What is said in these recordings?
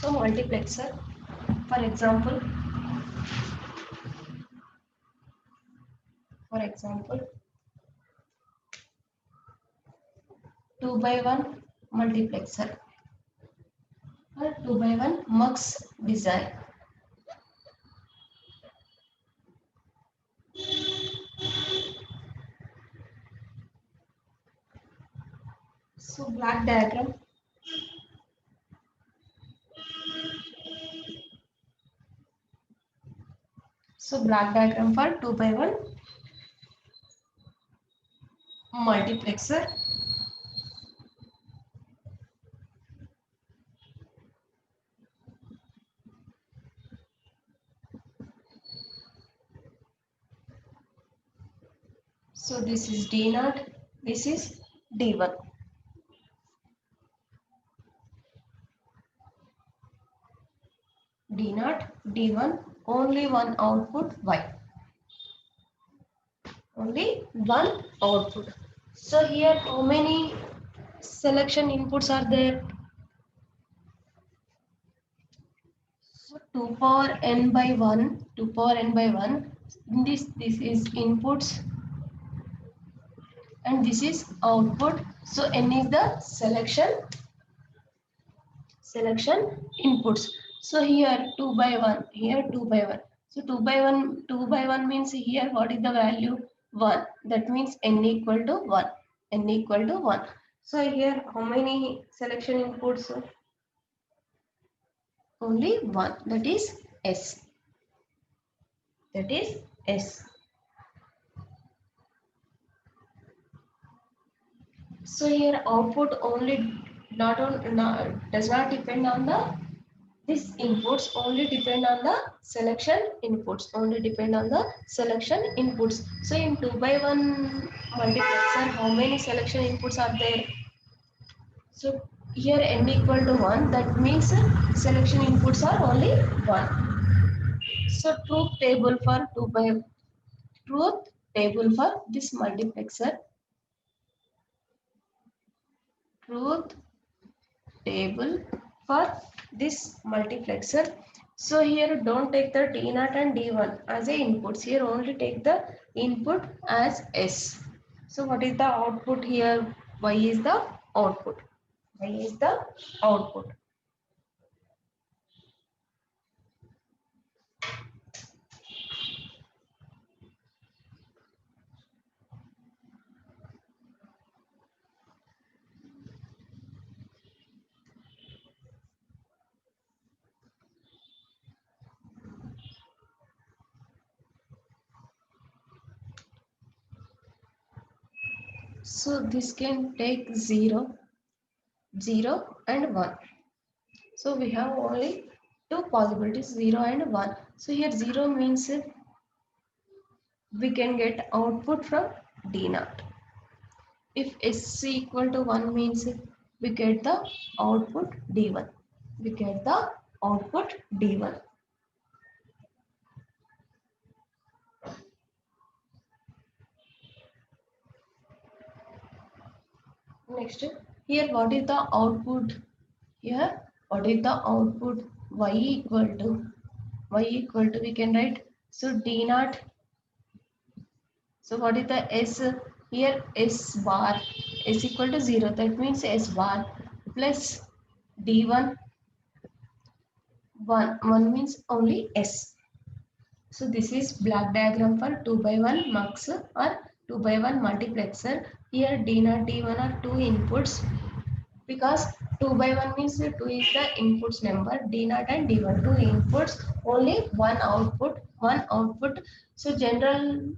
So multiplexer, for example, 2 by 1 multiplexer or 2 by 1 mux design. So black diagram. So black diagram for 2 by 1 multiplexer. So this is D0, this is D1. D0, D1, only one output Y. Only one output. So here how many selection inputs are there? So 2 power n by 1, 2 power n by 1. This is inputs and this is output. So n is the selection inputs. So here 2 by 1, here 2 by 1. So 2 by 1 means here what is the value? 1. That means n equal to 1. N equal to 1. So here how many selection inputs? Only one. That is S. That is S. So here output only does not depend on the this inputs, only depend on the selection inputs, only depend on the selection inputs. So in 2 by 1 multiplexer, how many selection inputs are there? So here n equal to 1, that means selection inputs are only 1. So truth table for this multiplexer, truth table for this multiplexer. So here don't take the D0 and D1 as a inputs. Here only take the input as S. So what is the output here? Y is the output. Y is the output. So this can take 0, 0 and 1. So we have only two possibilities, 0 and 1. So here 0 means we can get output from D0. If S equal to 1 means we get the output D1. We get the output D1. Next, here what is the output? Here what is the output? Y equal to we can write, so D0. So what is the S? Here S bar, S equal to 0, that means S bar plus D1, 1 means only S. So this is black diagram for 2 by 1 mux or 2 by 1 multiplexer. Here D0, D1 are two inputs, because 2 by 1 means 2 is the inputs number, D0 and D1 two inputs, only one output. So general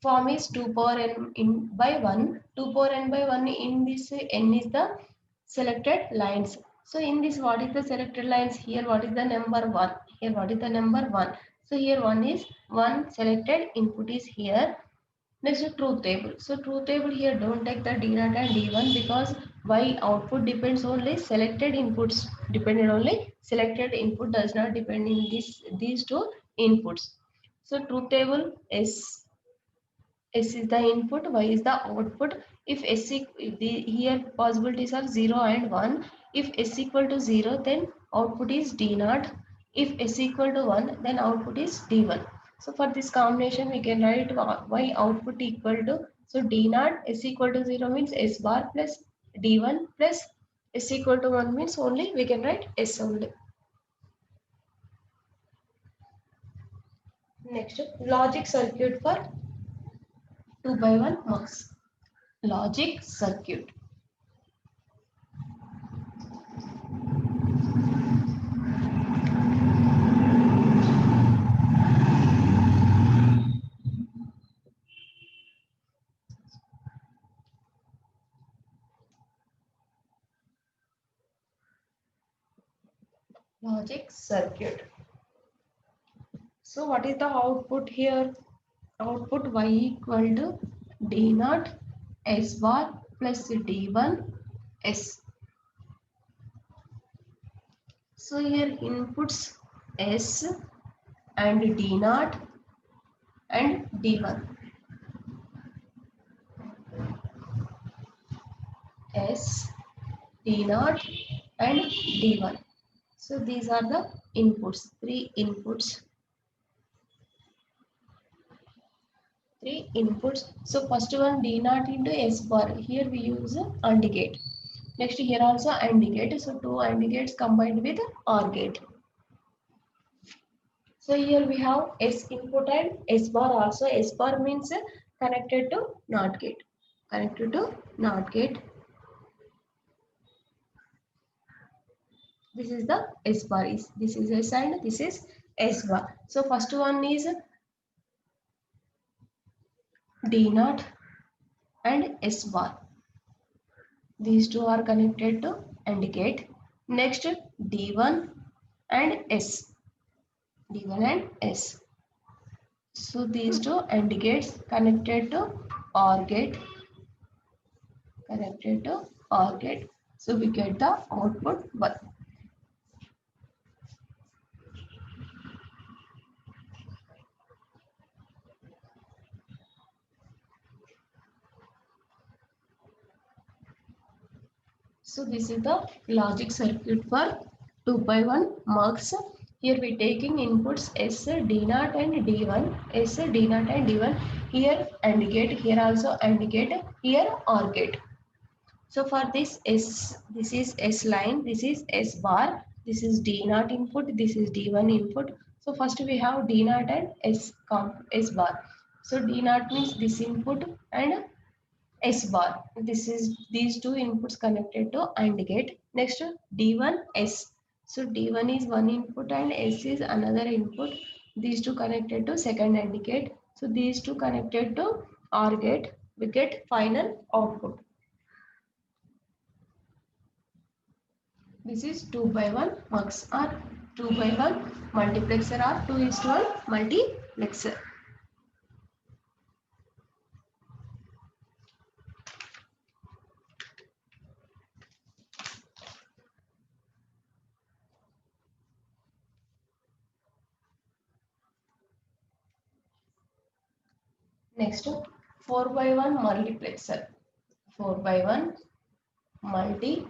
form is 2 power n in by 1, 2 power n by 1. In this n is the selected lines. So in this what is the selected lines? Here what is the number 1? Here what is the number 1? So here 1 is one selected input is here. Next is truth table. So truth table, here don't take the D0 and D1 because Y output depends only selected inputs, depended only selected input, does not depend in these two inputs. So truth table is S is the input, Y is the output. If here possibilities are 0 and 1. If S equal to 0, then output is D naught. If S equal to 1, then output is D1. So for this combination, we can write Y output equal to, so D naught S equal to 0 means S bar plus D1 plus S equal to 1 means only we can write S only. Next, logic circuit for 2 by 1 mux. Logic circuit. Logic circuit. So what is the output here? Output Y equal to D naught S bar plus D1 S. So here inputs S and D naught and D1. S, D naught and D1. So these are the inputs, three inputs. So first one D naught into S bar. Here we use AND gate. Next here also AND gate. So two AND gates combined with OR gate. So here we have S input and S bar also. S bar means connected to NOT gate. Connected to NOT gate. This is the S bar. This is S and this is S bar. So first one is D naught and S bar. These two are connected to AND gate. Next D1 and S. D1 and S. So these two AND gates connected to OR gate. Connected to OR gate. So we get the output 1. So this is the logic circuit for 2 by 1 mux. Here we taking inputs S, D naught and D1. S, D naught and D1. Here AND gate. Here also AND gate. Here OR gate. So for this this is S line. This is S bar. This is D naught input. This is D1 input. So first we have D naught and S bar. So D naught means this input and S bar. This is these two inputs connected to AND gate. Next D1 S. So D1 is one input and S is another input. These two connected to second AND gate. So these two connected to OR gate. We get final output. This is 2 by 1 mux or 2 by 1 multiplexer or 2:1 multiplexer. Next 4 by 1 multiplexer. 4 by 1 multiplexer.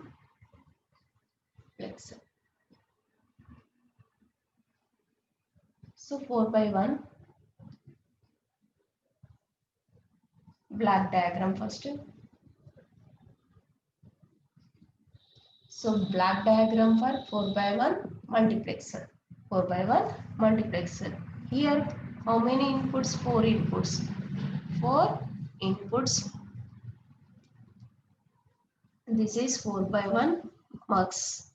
So 4 by 1 black diagram first. So black diagram for 4 by 1 multiplexer. 4 by 1 multiplexer. Here how many inputs? 4 inputs. 4 inputs. This is 4 by 1 mux.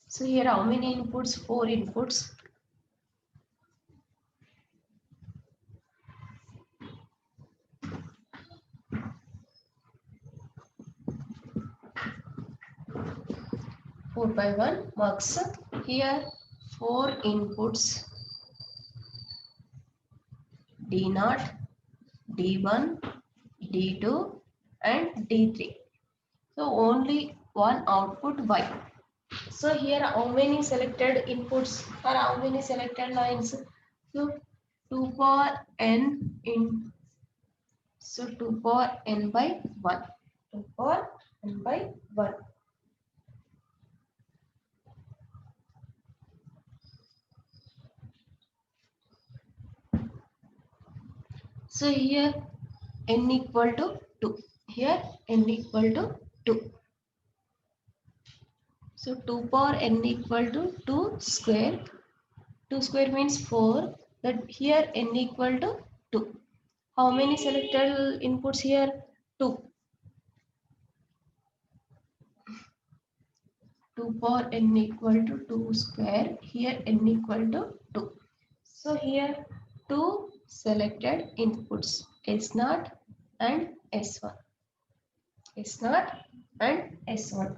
So here how many inputs? 4 inputs. Four by 1 mux. Here 4 inputs. D naught, D1, D2 and D3. So only one output Y. So here how many selected inputs or how many selected lines? So 2 power n in, so 2 power n by 1. 2 power n by 1. So here n equal to 2. Here n equal to 2. So 2 power n equal to 2 square. 2 square means 4. That here n equal to 2. How many selected inputs here? 2. 2 power n equal to 2 square. Here n equal to 2. So here two selected inputs S0 and S1. S0 and S1.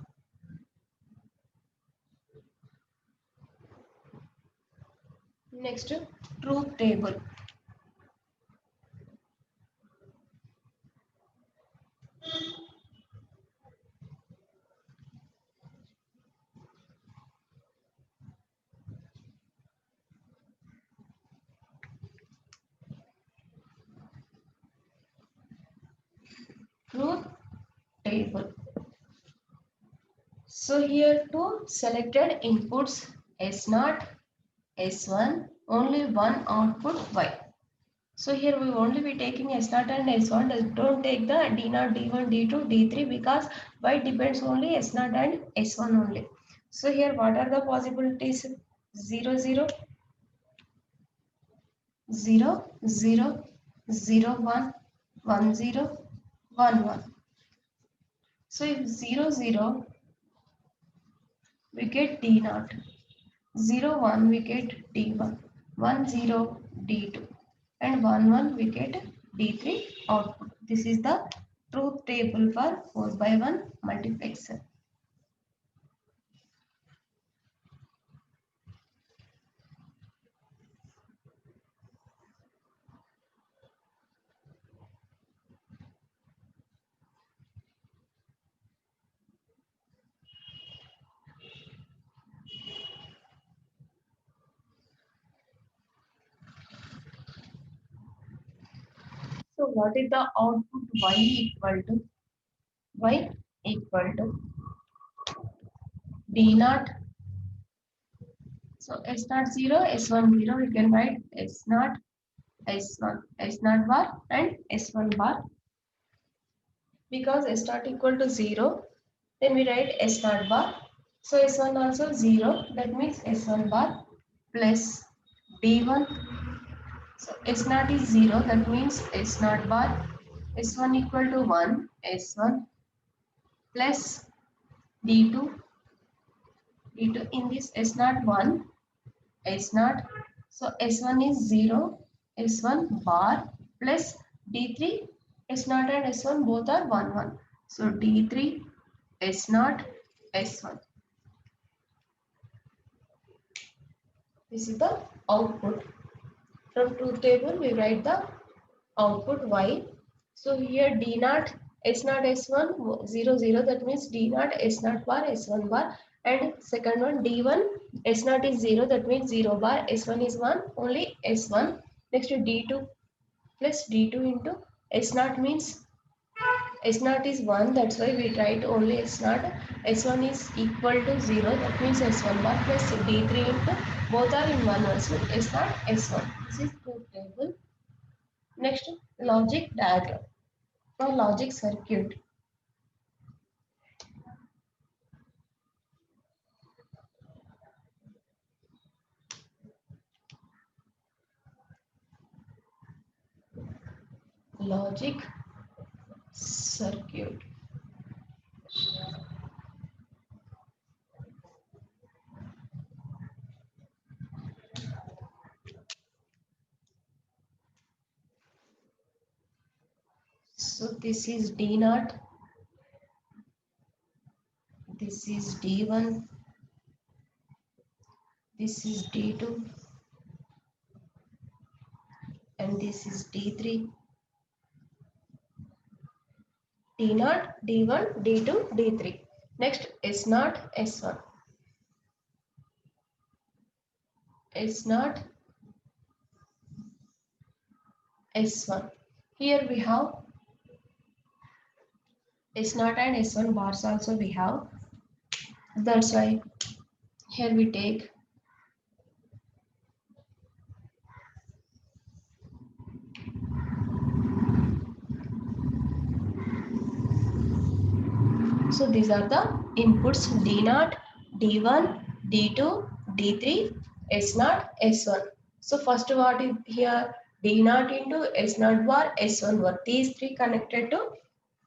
Next, truth table. Truth table. So here two selected inputs S0, S1, only one output Y. So here we will only be taking S0 and S1. Don't take the D0, D1, D2, D3 because Y depends only S0 and S1 only. So here what are the possibilities? 0, 0, 0, 0, 0, 1, 1, 0, 1, 1. So if 0, 0, we get D0. 0, 1, we get D1. 1, 0, D2. And 1, 1, we get D3 output. This is the truth table for 4 by 1 multiplexer. So what is the output Y equal to? Y equal to D0. So S0 0, S1 0, we can write S0, S1, S0 bar and S1 bar. Because S0 equal to 0, then we write S0 bar. So S1 also 0, that means S1 bar plus D1. So S0 is 0, that means S0 bar. S1 equal to 1, S1 plus D2. D2 in this S0 1, S0. So S1 is 0, S1 bar plus D3. S0 and S1 both are 1, 1. So D3, S0, S1. This is the output. From truth table, we write the output Y. So here D0, S0, S1, 0, 0. That means D0, S0 bar, S1 bar. And second one, D1, S0 is 0. That means 0 bar, S1 is 1. Only S1. Next D2 plus D2 into S0 means S0 is 1. That's why we write only S0. S1 is equal to 0. That means S1 bar plus D3 into both are in one also. S0, S1. This is truth table. Next, logic diagram or logic circuit. Logic circuit. So this is D0, this is D1, this is D2, and this is D3. D0, D1, D2, D3. Next S0, S1. S0, S1. Here we have S0 and S1 bars also we have. That's why here we take so these are the inputs D0, D1, D2, D3, S0, S1. So first what is here D0 into S0 bar, S1 bar. These three connected to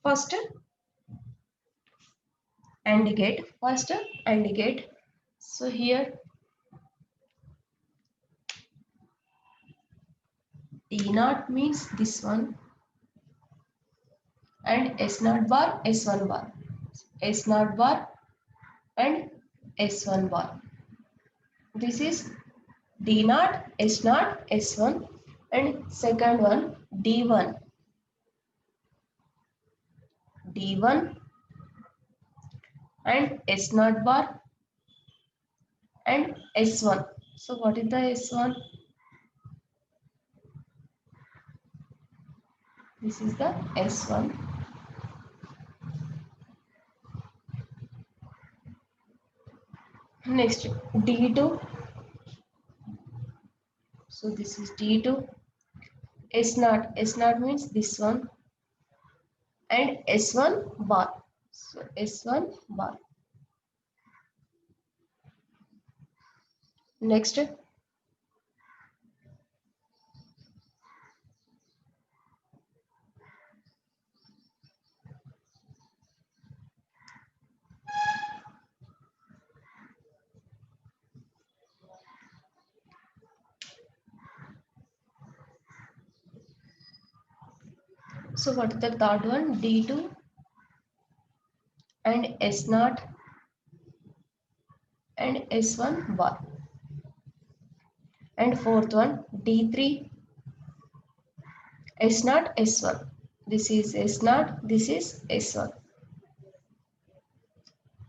first AND gate. First AND gate. So here D0 means this one and S0 bar, S1 bar. S0 bar and S1 bar. This is D0, S0, S1 and second one D1, D1 and S0 bar and S1. So what is the S1? This is the S1. Next D2. So this is D2. S0. S0 means this one and S1 bar. So S1 bar. Next so what is the third one? D2 and S0 and S1 bar. And fourth one D3 S0 S1. This is S0, this is S1.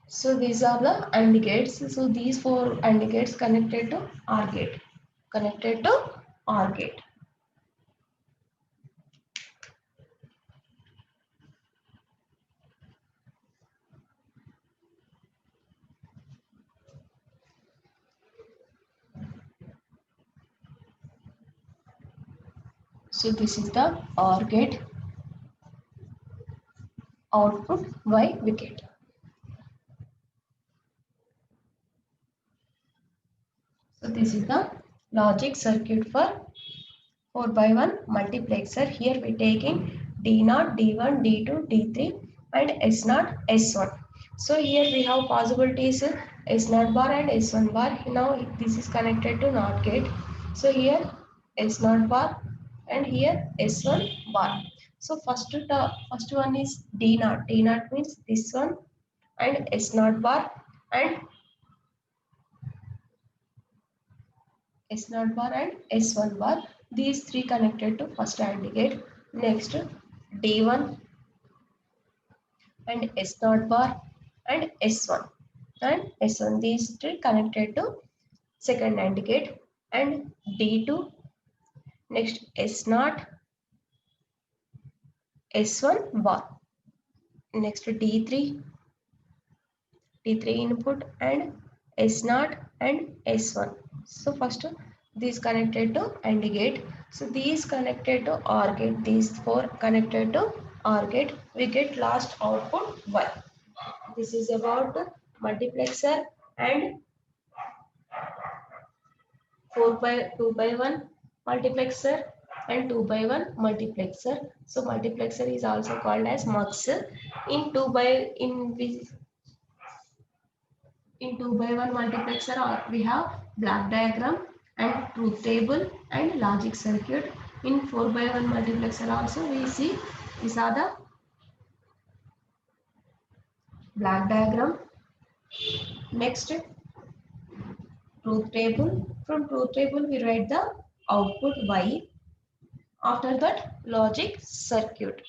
So these are the AND gates. So these four AND gates connected to OR gate. Connected to OR gate. So this is the OR gate. Output Y wicket. So this is the logic circuit for 4x1 multiplexer. Here we taking D0, D1, D2, D3 and S0, S1. So here we have possibilities S0 bar and S1 bar. Now this is connected to NOT gate. So here S0 bar and here S1 bar. So first one is D0. D0 means this one and S0 bar and S0 bar and S1 bar. These three connected to first AND gate. Next D1 and S0 bar and S1 and S1. These three connected to second AND gate and D2. Next S0 S1 bar. Next D3 input and S0 and S1. So first these connected to AND gate. So these connected to OR gate. These four connected to OR gate. We get last output Y. This is about multiplexer and 2x1 multiplexer and 2x1 multiplexer. So multiplexer is also called as mux. In 2x1 multiplexer we have block diagram and truth table and logic circuit. In 4x1 multiplexer also we see these are the block diagram. Next truth table. From truth table we write the output Y. After that logic circuit.